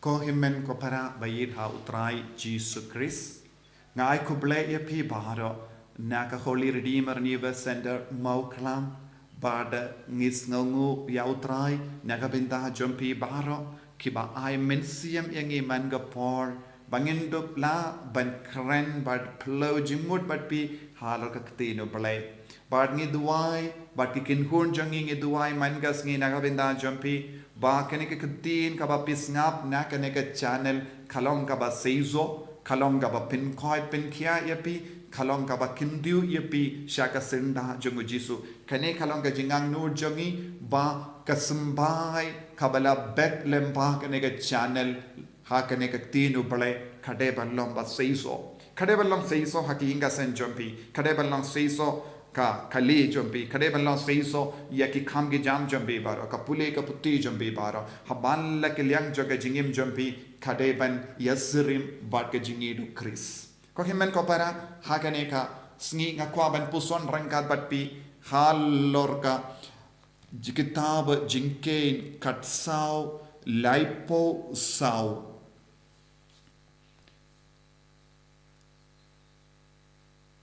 ko himmen ko para bayit ha utrai Jesus Christ ngai ko ble ye pi baro na ka Holy Redeemer News Center Mauklam bada ngis ngongu ya utrai na ka binta jompi baro ki ba ai mensiam yang iman ga por bangindop la ban kren bad plo jimut bad pi halar ka ktino ble bad ngi duai bad ki kin hun jangi ngi duai man gas ngi na ka binta jompi ba kene ke ketin ka ba pisngap na kene ke channel khalong ka ba seizo khalong ka ba pin khoi pin khia yapi khalong ka ba kindiu yapi shaka senda jongu jisu kene khalong ka jingang nur jongi ba kasambai kabala bet lemba kene ke channel ha kene ke tinu bale khade ballom ba seizo khade ballom seizo hakinga sen jompi khade ballom seizo ka kali jombi kade ballo seiso ya ki kham ge jam jombi baro ka pule ka putti jombi baro haban la ke liang joga jingim jombi kade ban yasrim bat ke jingi du kris ko himen ko para hagane ka sngi nga kwa ban puson rangkat bat pi halor ka jikitab jingkein katsau laipo sau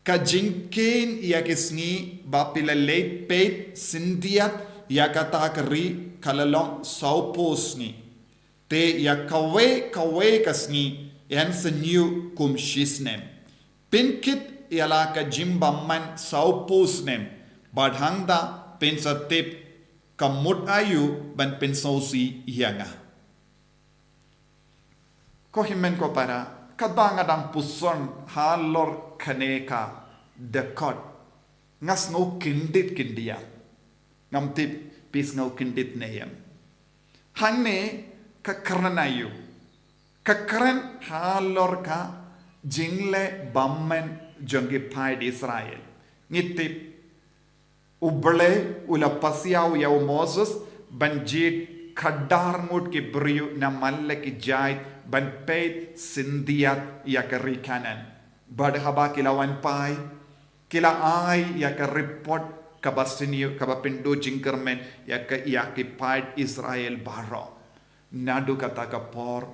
ka jingkein ya kisngi bapila late pet sindiat ya kata kari kalalong sauposni te ya kawe kasngi yan senyu kum shisnem pinkit yala ka jimbamman sauposnem badhangda pensatip kamut ayu ban pensausi yanga ko himen ko para kadang-kadang puson halor kaneka dekot ngas ngau kindit kindia ngamtip pis ngau kindit neyam hangne kakarnayu kakran halor ka jingle bammen jongi paid Israel ngitip uble ula pasiaw yaw Moses banjit kadar ngut ki briyu na malle ki jait ban peit sindiat ya kari kanan badhaba kilawan pai kila ai ya ka report kabasiniyo kabapindo jingkermen ya ki paid Israel baro nadu kata ka por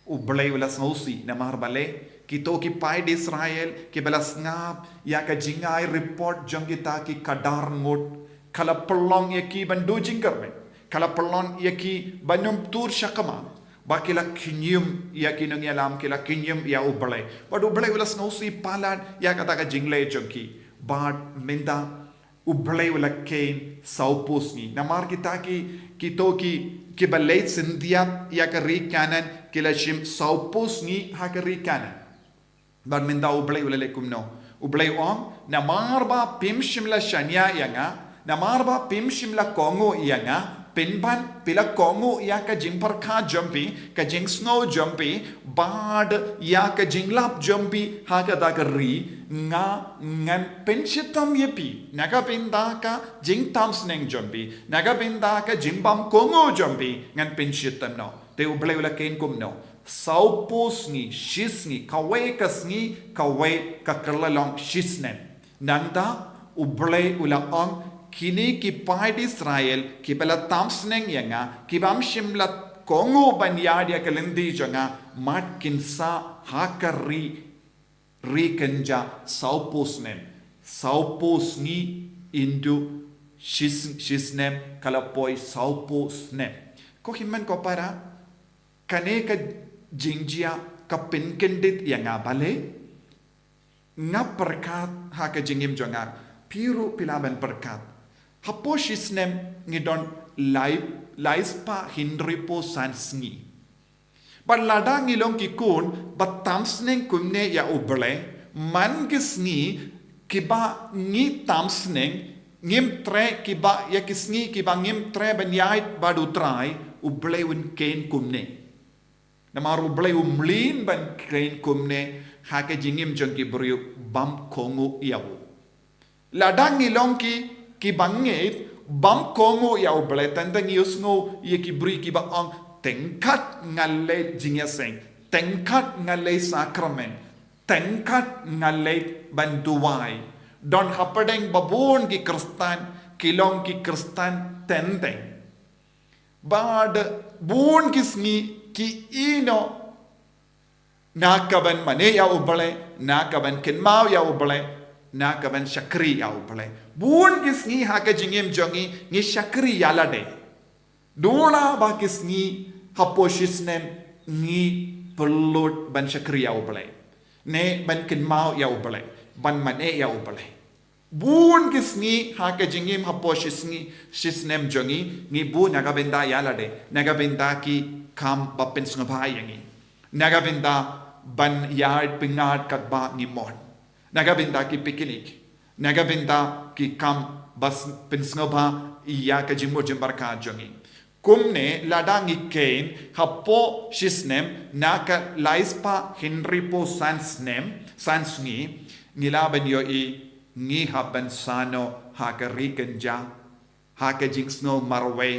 ublay wala sausi na marbale kito ki paid Israel ki balas ngap ya ka jingai report jongita ki kadar ngut kala pelong ya ki bando jingkermen kala pelong ya ki banyum tur syakama bakila kinyum ya kinong yalam kila kinyum ya ublay but ublay wala snausi palad ya kata ka jingle jongki but minda ublay wala kain saupusni namar kita ki kito ki balay sindiat ya ka ri kanan kila shim saupusni ha ka ri kanan but minda ublay wala lekum no ublay om namar ba pim shimla shanya yanga namar ba pim shimla kongo yanga pinban pila kongo ya ka jimpar kha jumpi ka jing snow jumpi bad ya ka jinglap jumpi ha ka da ka ri nga ngan penshitam yepi naga pinda ka jing tamsneng jumpi naga pinda ka jimbam kongo jumpi ngan penshitam no te ublay wala kain kum no saupusni shisni kawe ka kerlalong shisnen nanda ublay wala ong kini ki paid Israel ki bala tamsneng yanga ki bam shimla kongo banyadia kalendi janga mat kinsa hakari rikenja saupusni indu shisnem kalapoi saupusnem ko himman ko para kane ka jingjia ka pinkendit yanga bale nga perkat ha ka jingim janga piru pilaban perkat hapo shisnem ngidon laispa hindripo sansngi but ladang ilong kikun but tamsneng kumne ya uble man gisngi kiba ngi tamsneng ngim tre kiba ya kisngi kiba ngim tre banyait badutrai uble un kain kumne namar uble umlin ban kain kumne hake jingim jongki brio bam kongu yawu ladang ilong ki bangit bam kongo ya uble tandang yusngo ye ki bri ki ba ang tengkat ngalle jingyaseng tengkat ngalle sakramen tengkat ngalle banduwai don hapadeng babon ki kristan kilong ki kristan tendeng bad bon kisngi ki ino nakaban mane ya ubale nakaban kinmao ya ubale nakaban shakri ya ubale bun gis ngi haka jingim jongi ngi shakri yalade dula ba gis ngi haposhisnem ngi perlut ban shakri ya ubale ne ban kinmao ya ubale ban mane ya ubale bun gis ngi haka jingim haposhis ngi shisnem jongi ngi bu nagabenda yalade nagabenda ki kam bapin sngabayangi nagabenda ban yard pingat katba ni mon nagabinda ki picnic nagabinda ki kam bas pinsngaba iya ka jimbo jimbarka jongi kumne ladangi kain hapo shisnem naka laispa hinripo sansngi nilaban yo i ngi haban sano haka rikenja haka jingsno marwe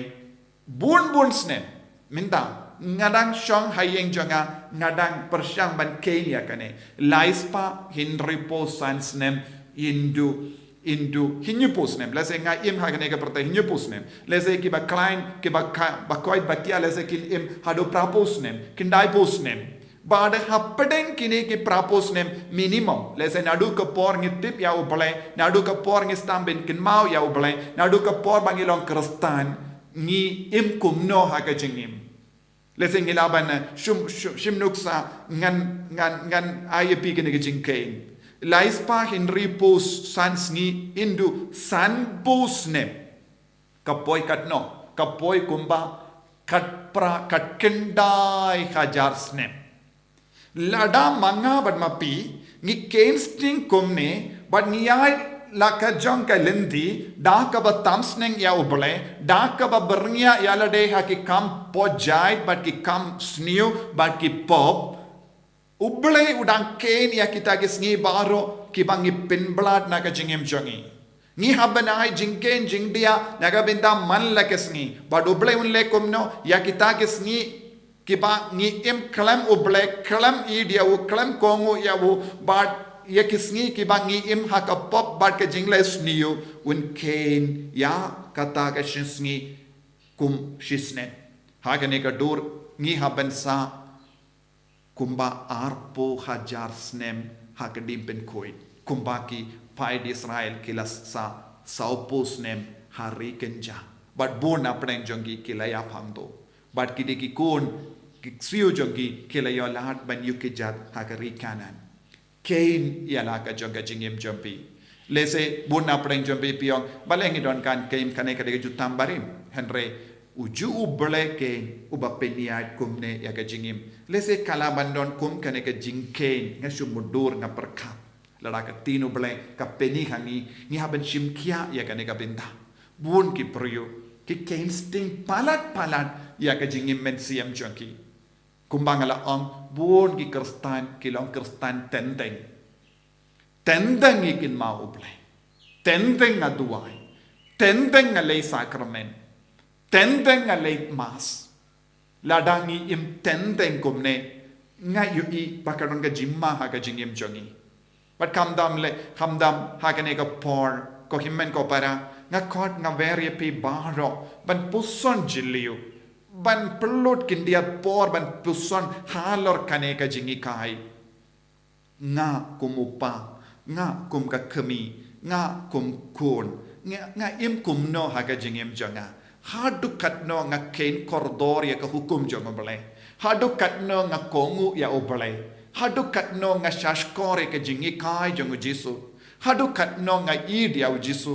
bun snem minta ngadang syong hayeng jonga ngadang persyang ban Kenya kane laispa hinripo sansnem indu hinyupusnem lese nga im hagane ka perta hinyupusnem lese ki ba klein ki ba koit batia lese kin im hado praposnem kindai posnem bada hapedeng kini ki praposnem minimum lese nadu ka por ngitip ya ubale nadu ka por ngistambin kin mau ya ubale nadu ka por bangilong kristan ngi im kumno haga jingim lese ngilaban shimnuksa ngan ayepi kene jingkein laispa hinripos sansngi indu sanbosnem kapoy katno kapoy kumba katkendai hajarsnem lada manga badmapi ngi kensting kumne bad ngiyai laka jong ka lendi da ka ba tamsneng ya ubale da ka ba bernia ya lade ha ki kam pojai but ki kam sniu but ki pop ubale udang ken ya kita ki sngi baro ki bangi pinblad na ka jingem jongi ngi habanai jingken jingdia naga binda man la kesngi but ubale unle kumno ya kita ki sngi ki ba ngi im klam ubale klam i dia u klam kongu ya u but ya kisngi ki bangi im haka pop bat ke jingles niu un ken ya kata ke shisngi kum shisne haga ne ka dur ngi haban sa kumba arpo hajar snem haga dimpen koi kumba ki pai di Israel kilas sa saupo snem hari kenja bat bon apeng jongi kilaya phangdo bat kidi ki kon ki siu jongi kilaya lahat ban yukijat haga ri kanan Kain ialah ka jongga jingim jompi. Lese buna preng jompi piong balengi don kan kain kane kade jutam barim. Henry uju uble kain uba peniat kumne ya ka jingim. Lese kalaban don kum kane ka jingkain nga sumudur nga perkap. Lala ka tinu ble ka peni hangi ni haban shimkia ya kane ka benda. Bun ki priyo ki kain sting palat ya ka jingim men siam jonki. Kumbangala ang buon ki kristan kilong kristan tendeng ikin mauble tendeng aduai tendeng alay sakramen tendeng alay mas ladangi im tendeng kumne nga yui bakaron ka jimma ha ka jingim jongi but kamdam ha ka ne ka por ko himmen ko para nga kot nga verye pi baro ban puson jiliu ban pelot kindiat por ban puson halor kaneka jingi kai nga kumupa nga kum ka kemi nga kum kun nga im kum no haga jingim janga hadu katno nga kain koridor ya ka hukum jonga bale hadu katno nga kongu ya obale hadu katno nga shashkore ka jingi kai jonga jisu hadu katno nga id ya jisu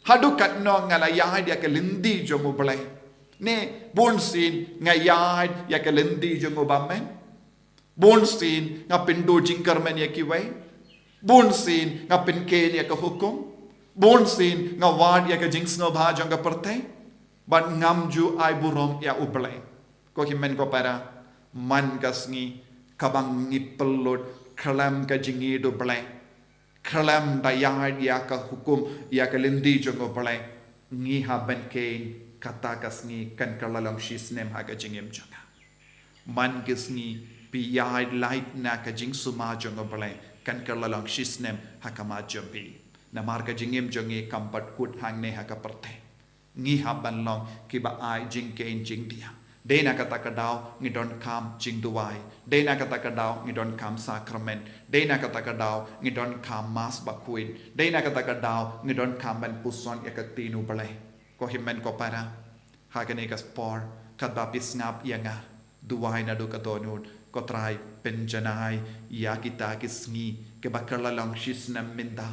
hadu katno nga la ya dia ka lindi jonga bale ne bonsin nga yard ya kalendi jong obamen bonsin nga pindo jingkarmen ya kiway bonsin nga pinken ya ka hukum bonsin nga wad ya ka jingsno bha jong ka pertay ban ngamju ay burom ya ublay ko himen ko para man kasngi kabang ngipelot kalam ka jingi do blay kalam da yard ya ka hukum ya kalendi jong oblay ngi haben ken kata kasngi kan kalalong shisnem haga jingim jonga man kisngi piyad light na ka jing suma jonga bale kan kalalong shisnem hakama jombi na marka jingim jongi kampat kut hangne haka perte ngi haban long kiba ai jing kain jing dia Dena kata kadau ngidon kam jing duai. Dena kata kadau ngidon kam sakramen. Dena kata kadau ngidon kam mas bakuin. Dena kata kadau ngidon kam ben puson yakatinu bale. Ko himmen ko para. Hagane kas por kadbapis ngap yanga. Duai na do katonun ko try penjanai ya kita kisngi ke bakala lang shisnam minda.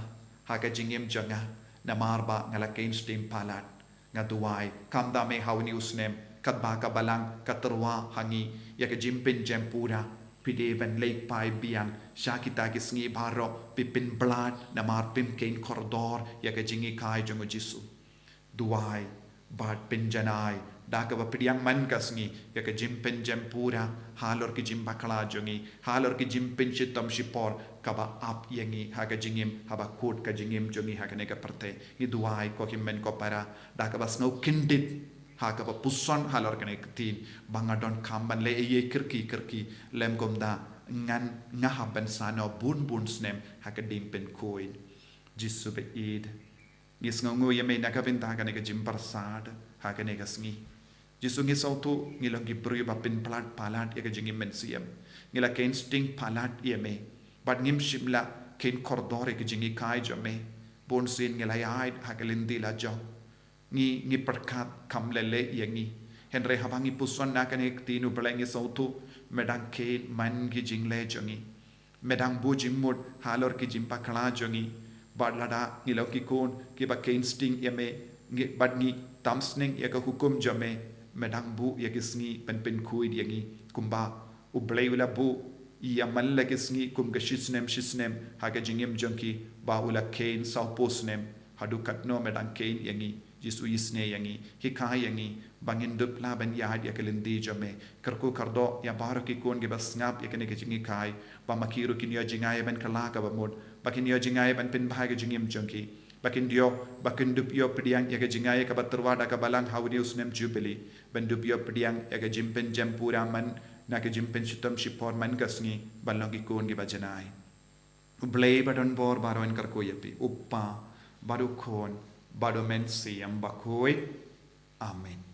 Haga jingim janga na marba ngalakin stim palat. Nga duai kam dame hawni usnem. Kadba kabalang katerwa hangi ya ke jimpin jempura pide ben lake pai biang syakita kisngi baro pipin blood na mar pim kain koridor ya ke jingi kai jongo jisu duai bad pinjanai da ka pidiang man kasngi ya ke jimpin jempura halor ki jimbakala jongi halor ki jimpin chitam shipor kaba ap yangi ha ka jingim haba kod ka jingim jongi ha ka ne ka parte ni duai ko kimmen ko para da ka bas no kindit haka pa puson halor kene tin bangadon kamban le ye kirki lem komda ngan ngahaban sano bun snem haka dimpen koin jisu be id ngis ngongo ye me nakaventa kane ke jimparsad haka ne gasngi jisu ngi sautu ngilong gi bru ba pin palat ye ke jingi mensiam ngila ken sting palat ye me bad ngim shimla ken kordore ke jingi kai jo me bon sin ngila yaid haka lindi la jo ngi perkat kam lele yangi henre habangi puson na kane tinu belengi sautu medang ke man ki jingle jongi medang bu jimmut halor ki jimpa kala jongi badlada ngilo ki kon ki ba ke instinct yame ngi badni tamsning ya ka hukum jame medang bu ya kisngi pen kuid yangi kumba ublewla bu ya malla kisngi kum ga shisnem haga jingim jonki ba ula kain sau posnem hadukat no medang kain yangi jisu isne yangi hikai yangi bangin dup la ban yad ya kelindi jame karku kardo ya baraki kon ge bas ngap ya kene ke jingi kai ba makiru kin ya jingai ban kala ka ba mod bakin ya jingai ban pin bhaga jingim chunki bakin dio bakin dup yo pediang ya ke jingai ka baterwada ka balang hawdi usnem jubilee ban dup yo pediang ya ke jimpen jampura man na ke jimpen shitam shipor man kasngi balongi kon ge bajanai blay badon bor baron karku yapi uppa baru kon Bado men siam bakoi. Amen.